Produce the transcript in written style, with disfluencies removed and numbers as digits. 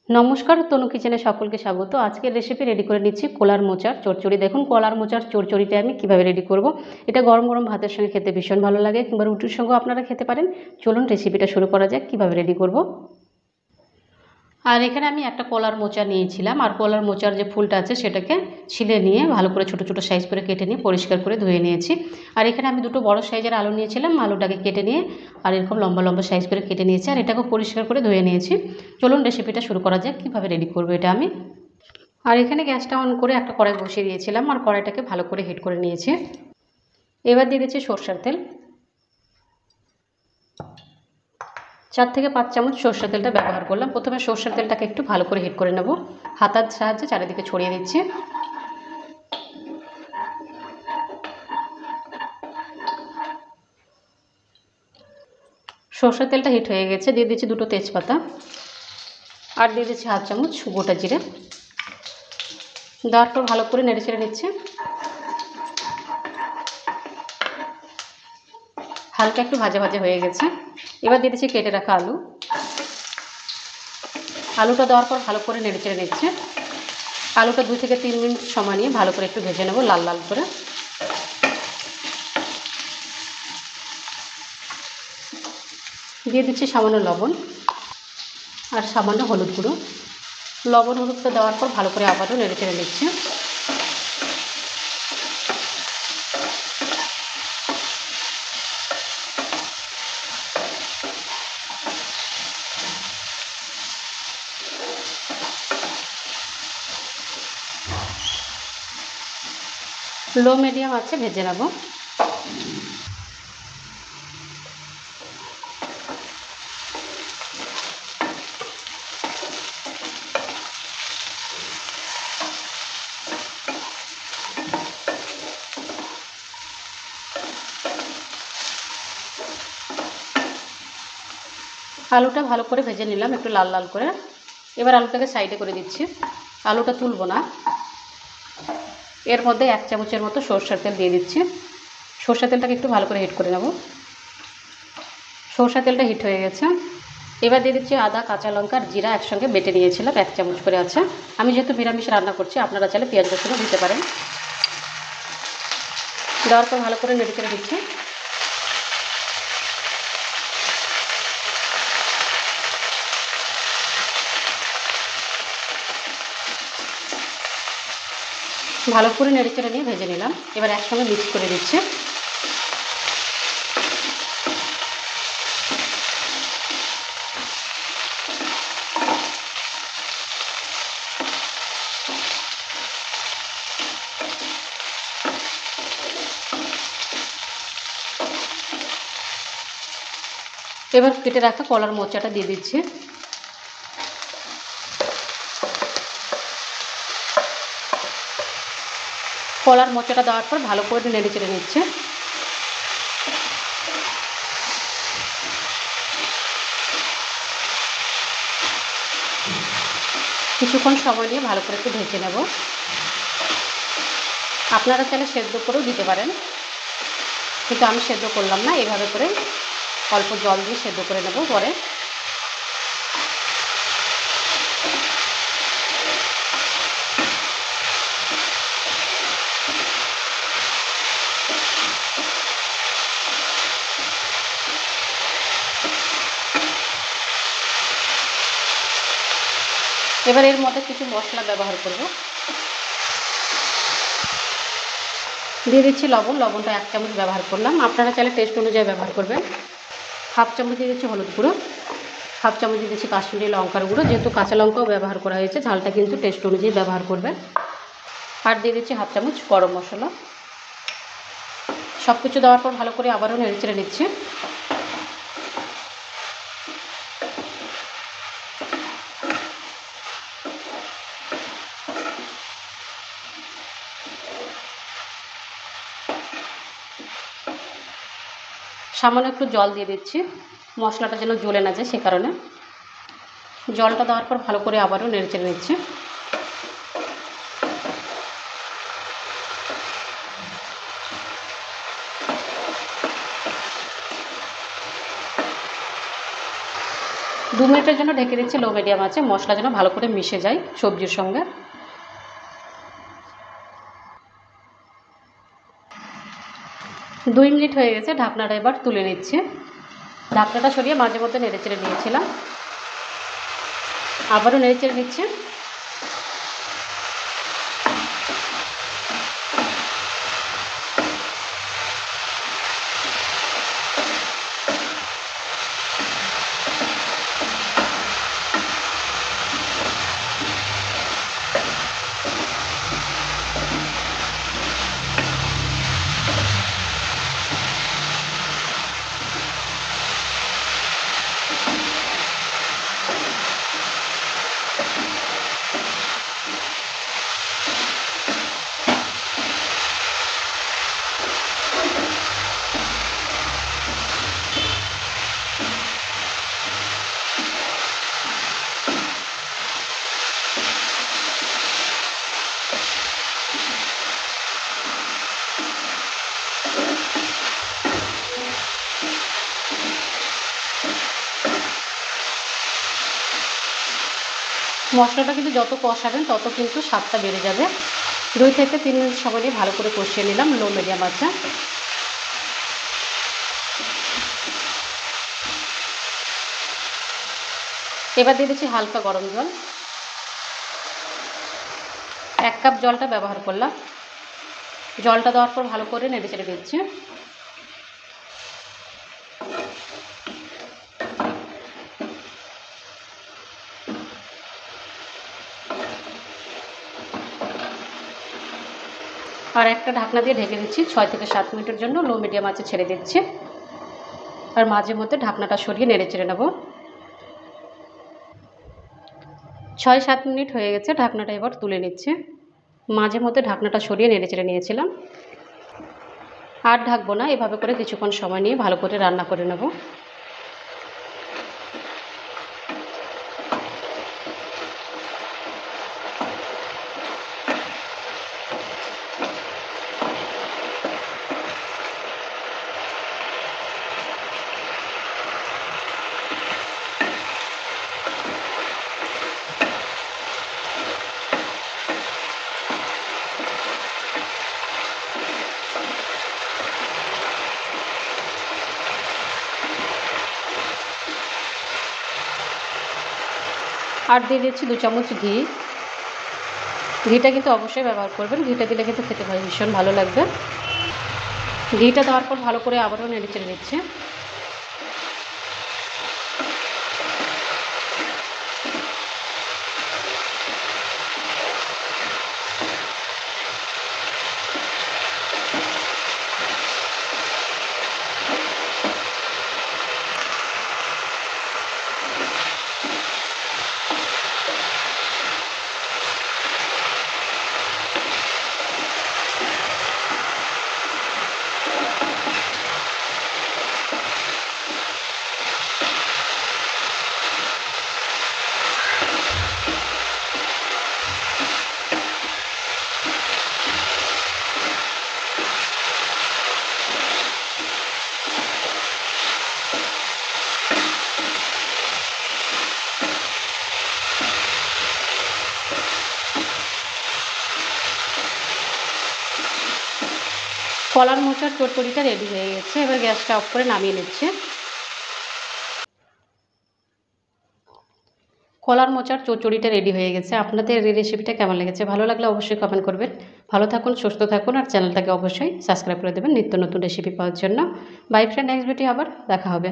নমস্কার, তনু কিচেনে সকলকে স্বাগত। আজকের রেসিপি রেডি করে নিচ্ছি কলার মোচার চচ্চড়ি। দেখুন কলার মোচার চচ্চড়িটা আমি কিভাবে রেডি করব। এটা গরম গরম ভাতের সঙ্গে খেতে ভীষণ ভালো লাগে, কিংবা রুটির সঙ্গেও আপনারা খেতে পারেন। চলুন রেসিপিটা শুরু করা যাক কিভাবে রেডি করব। আর এখানে আমি একটা কলার মোচা নিয়েছিলাম, আর কলার মোচার যে ফুলটা আছে সেটাকে ছিলে নিয়ে ভালো করে ছোট ছোট সাইজ করে কেটে নিয়ে পরিষ্কার করে ধুয়ে নিয়েছি। আর এখানে আমি দুটো বড় সাইজের আলু নিয়েছিলাম, আলুটাকে কেটে নিয়ে আর এরকম লম্বা লম্বা সাইজ করে কেটে নিয়েছি, আর এটাকে পরিষ্কার করে ধুয়ে নিয়েছি। চলুন রেসিপিটা শুরু করা যাক কীভাবে রেডি করবো এটা আমি। আর এখানে গ্যাসটা অন করে একটা কড়াই বসিয়ে দিয়েছিলাম, আর কড়াইটাকে ভালো করে হিট করে নিয়েছি। এবার দিয়ে দিচ্ছি সরষের তেল। 4 থেকে 5 চামচ সরষের তেলটা ব্যবহার করলাম। প্রথমে সরষের তেলটাকে একটু ভালো করে হিট করে নেব, হাতার সাহায্যে চারিদিকে ছড়িয়ে দিচ্ছি। সরষের তেলটা হিট হয়ে গেছে, দিয়ে দিচ্ছি দুটো তেজপাতা, আর দিয়ে দিচ্ছি হাফ চামচ গোটা জিরে। দেওয়ার পর ভালো করে নেড়ে চেড়ে নিচ্ছে। হালকা একটু ভাজা ভাজা হয়ে গেছে। এবার দিয়ে দিচ্ছি কেটে রাখা আলু। আলুটা দেওয়ার পর ভালো করে নেড়ে চেড়ে নিচ্ছে। আলুটা 2 থেকে 3 মিনিট সময় নিয়ে ভালো করে একটু ভেজে নেব লাল লাল করে। দিয়ে দিচ্ছি সামান্য লবণ আর সামান্য হলুদ গুঁড়ো। লবণ হলুদটা দেওয়ার পর ভালো করে আবারও নেড়ে চেড়ে নিচ্ছে। লো মিডিয়াম আছে ভেজে নেব। আলুটা ভালো করে ভেজে নিলাম একটু লাল লাল করে। এবার আলুটাকে সাইডে করে দিচ্ছি। আলুটা তুলবো না। এর মধ্যে 1 চামচের মতো সরষের তেল দিয়ে দিচ্ছি। সরষের তেলটাকে একটু ভালো করে হিট করে নেব। সরষের তেলটা হিট হয়ে গেছে। এবার দিয়ে দিচ্ছি আদা, কাঁচা লঙ্কা আর জিরা একসঙ্গে বেটে নিয়েছিলাম, 1 চামচ করে আছে। আমি যেহেতু নিরামিষ রান্না করছি, আপনারা চাইলে পেঁয়াজ রসুনও দিতে পারেন। দেওয়ার পর ভালো করে নেড়ে চেড়ে দিচ্ছি। ভালো করে নেড়ে চেড়ে নিয়ে ভেজে নিলাম। এবার একসঙ্গে মিক্স করে দিচ্ছি। এবার কেটে রাখা কলার মোচাটা দিয়ে দিচ্ছি। কলার মোচাটা দেওয়ার পর ভালো করে নেড়ে চেড়ে নিচ্ছে। কিছুক্ষণ সময় নিয়ে ভালো করে একটু ভেজে নেব। আপনারা চাইলে সেদ্ধ করেও দিতে পারেন, কিন্তু আমি সেদ্ধ করলাম না, এভাবে করে অল্প জল দিয়ে সেদ্ধ করে নেব পরে। এবার এর মধ্যে কিছু মশলা ব্যবহার করব। দিয়ে দিচ্ছি লবণ। লবণটা 1 চামচ ব্যবহার করলাম, আপনারা চাইলে টেস্ট অনুযায়ী ব্যবহার করবেন। হাফ চামচ দিয়ে দিচ্ছি হলুদ গুঁড়ো। হাফ চামচ দিয়ে দিচ্ছি কাশ্মীরি লঙ্কার গুঁড়ো। যেহেতু কাঁচা লঙ্কাও ব্যবহার করা হয়েছে, ঝালটা কিন্তু টেস্ট অনুযায়ী ব্যবহার করবেন। আর দিয়ে দিচ্ছি হাফ চামচ গরম মশলা। সব কিছু দেওয়ার পর ভালো করে আবারও নেড়ে চেড়ে নিচ্ছি। সামান্য একটু জল দিয়ে দিচ্ছি, মশলাটা যেন জ্বলে না যায় সে কারণে। জলটা দেওয়ার পর ভালো করে আবারও নেড়ে চেড়ে নিচ্ছি। 2 মিনিটের জন্য ঢেকে দিচ্ছি লো মিডিয়াম আছে, মশলা যেন ভালো করে মিশে যায় সবজির সঙ্গে। 2 মিনিট হয়ে গেছে, ঢাকনাটা এবার তুলে নিচ্ছি। ঢাকনাটা সরিয়ে মাঝে মধ্যে নেড়েচেড়ে নিয়েছিলাম, আবারও নেড়েচেড়ে নিচ্ছি। মশলাটা কিন্তু যত কষাবেন তত কিন্তু স্বাদটা বেড়ে যাবে। 2 থেকে 3 মিনিট সময় নিয়ে ভালো করে কষিয়ে নিলাম লো মিডিয়াম আছে। এবার দিয়ে দিচ্ছি হালকা গরম জল, 1 কাপ জলটা ব্যবহার করলাম। জলটা দেওয়ার পর ভালো করে নেড়ে চেড়ে দিচ্ছি। আর একটা ঢাকনা দিয়ে ঢেকে দিচ্ছি 6 থেকে 7 মিনিটের জন্য, লো মিডিয়াম আঁচে ছেড়ে দিচ্ছি। আর মাঝে মধ্যে ঢাকনাটা সরিয়ে নেড়ে চেড়ে নেব। 6-7 মিনিট হয়ে গেছে, ঢাকনাটা এবার তুলে নিচ্ছি। মাঝে মধ্যে ঢাকনাটা সরিয়ে নেড়ে চেড়ে নিয়েছিলাম। আর ঢাকবো না, এভাবে করে কিছুক্ষণ সময় নিয়ে ভালো করে রান্না করে নেব। আর দিয়ে দিচ্ছি 2 চামচ ঘি। ঘিটা কিন্তু অবশ্যই ব্যবহার করবেন, ঘিটা দিলে কিন্তু খেতে ভীষণ ভালো লাগবে। ঘিটা দেওয়ার পর ভালো করে আবারও নেড়ে চেড়ে নিচ্ছে। কলার মোচার চটচড়িটা রেডি হয়ে গেছে, এবার গ্যাসটা অফ করে নামিয়ে নিচ্ছে। কলার মোচার চচ্চড়িটা রেডি হয়ে গেছে। আপনাদের এই রেসিপিটা কেমন লেগেছে? ভালো লাগলে অবশ্যই কমেন্ট করবেন। ভালো থাকুন, সুস্থ থাকুন, আর চ্যানেলটাকে অবশ্যই সাবস্ক্রাইব করে দেবেন নিত্য নতুন রেসিপি পাওয়ার জন্য। বাই ফ্রেন্ড, নেক্সট ভিডিও আবার দেখা হবে।